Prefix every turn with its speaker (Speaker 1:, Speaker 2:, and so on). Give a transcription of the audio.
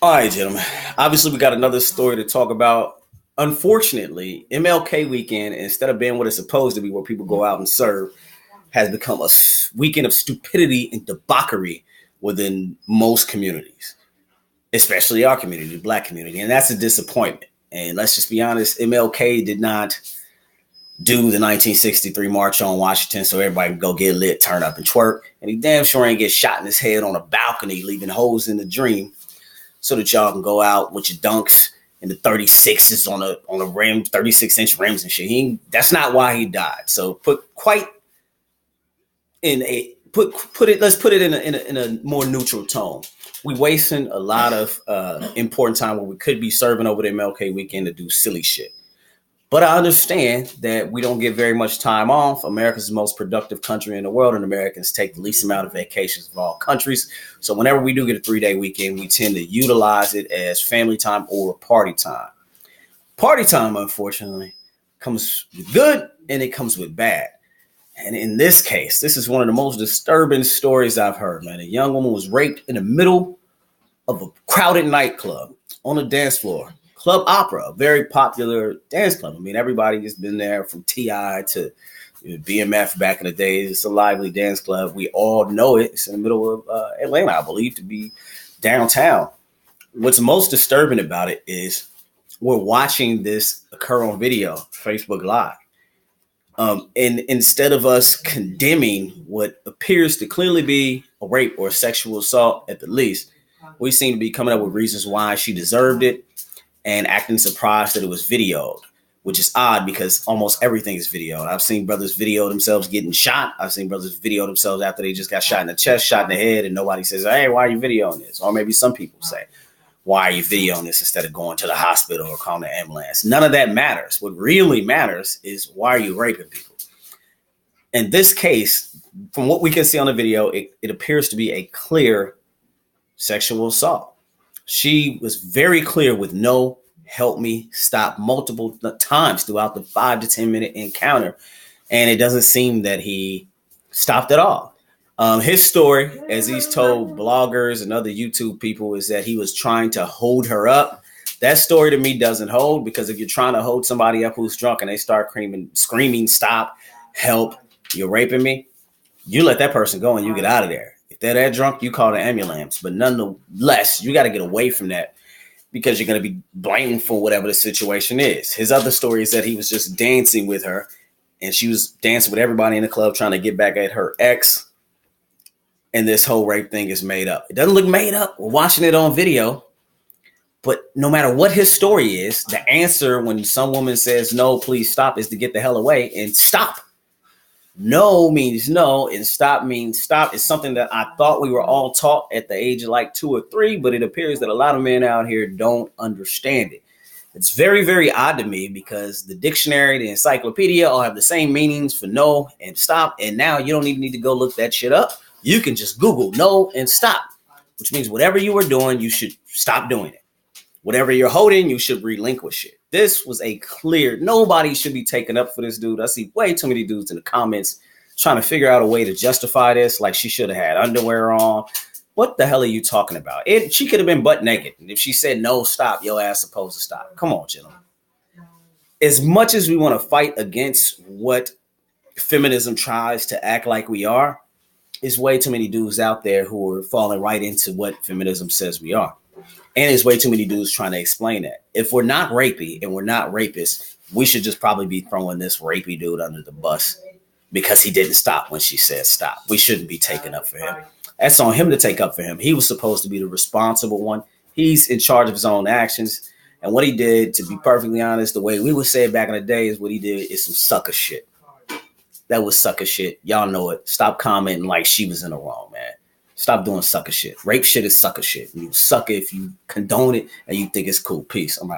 Speaker 1: All right, gentlemen. Obviously, we got another story to talk about. Unfortunately, MLK weekend, instead of being what it's supposed to be, where people go out and serve, has become a weekend of stupidity and debauchery within most communities, especially our community, the Black community. And that's a disappointment. And let's just be honest, MLK did not do the 1963 March on Washington so everybody can go get lit, turn up, and twerk. And he damn sure ain't get shot in his head on a balcony, leaving holes in the dream so that y'all can go out with your dunks and the 36s on a rim, 36-inch rims and shit. That's not why he died. So let's put it in a more neutral tone. We wasting a lot of important time where we could be serving over the MLK weekend to do silly shit. But I understand that we don't get very much time off. America's the most productive country in the world, and Americans take the least amount of vacations of all countries. So whenever we do get a 3-day weekend, we tend to utilize it as family time or party time. Party time, unfortunately, comes with good and it comes with bad. And in this case, this is one of the most disturbing stories I've heard, man. A young woman was raped in the middle of a crowded nightclub on a dance floor. Club Opera, a very popular dance club. I mean, everybody has been there from T.I. to BMF back in the days. It's a lively dance club. We all know it. It's in the middle of Atlanta, I believe, to be downtown. What's most disturbing about it is we're watching this occur on video, Facebook Live. And instead of us condemning what appears to clearly be a rape or a sexual assault at the least, we seem to be coming up with reasons why she deserved it and acting surprised that it was videoed, which is odd because almost everything is videoed. I've seen brothers video themselves getting shot. I've seen brothers video themselves after they just got shot in the chest, shot in the head, and nobody says, hey, why are you videoing this? Or maybe some people say, why are you videoing this instead of going to the hospital or calling the ambulance? None of that matters. What really matters is why are you raping people? In this case, from what we can see on the video, it appears to be a clear sexual assault. She was very clear with no help me stop multiple times throughout the 5 to 10 minute encounter. And it doesn't seem that he stopped at all. His story, as he's told bloggers and other YouTube people, is that he was trying to hold her up. That story to me doesn't hold, because if you're trying to hold somebody up who's drunk and they start screaming, stop, help, you're raping me, you let that person go and you get out of there. If they're that drunk, you call the ambulance. But nonetheless, you got to get away from that because you're going to be blamed for whatever the situation is. His other story is that he was just dancing with her and she was dancing with everybody in the club trying to get back at her ex. And this whole rape thing is made up. It doesn't look made up. We're watching it on video. But no matter what his story is, the answer when some woman says, no, please stop, is to get the hell away and stop. No means no, and stop means stop. It's something that I thought we were all taught at the age of like 2 or 3, but it appears that a lot of men out here don't understand it. It's very, very odd to me because the dictionary, the encyclopedia all have the same meanings for no and stop, and now you don't even need to go look that shit up. You can just Google no and stop, which means whatever you were doing, you should stop doing it. Whatever you're holding, you should relinquish it. This was a clear, nobody should be taken up for this dude. I see way too many dudes in the comments trying to figure out a way to justify this, like she should have had underwear on. What the hell are you talking about? She could have been butt naked. And if she said, no, stop, your ass supposed to stop. Come on, gentlemen. As much as we want to fight against what feminism tries to act like we are, there's way too many dudes out there who are falling right into what feminism says we are. And there's way too many dudes trying to explain that. If we're not rapey and we're not rapists, we should just probably be throwing this rapey dude under the bus because he didn't stop when she said stop. We shouldn't be taking up for him. That's on him to take up for him. He was supposed to be the responsible one. He's in charge of his own actions. And what he did, to be perfectly honest, the way we would say it back in the day is what he did is some sucker shit. That was sucker shit. Y'all know it. Stop commenting like she was in the wrong, man. Stop doing sucker shit. Rape shit is sucker shit. You sucker if you condone it and you think it's cool. Peace. I'm out.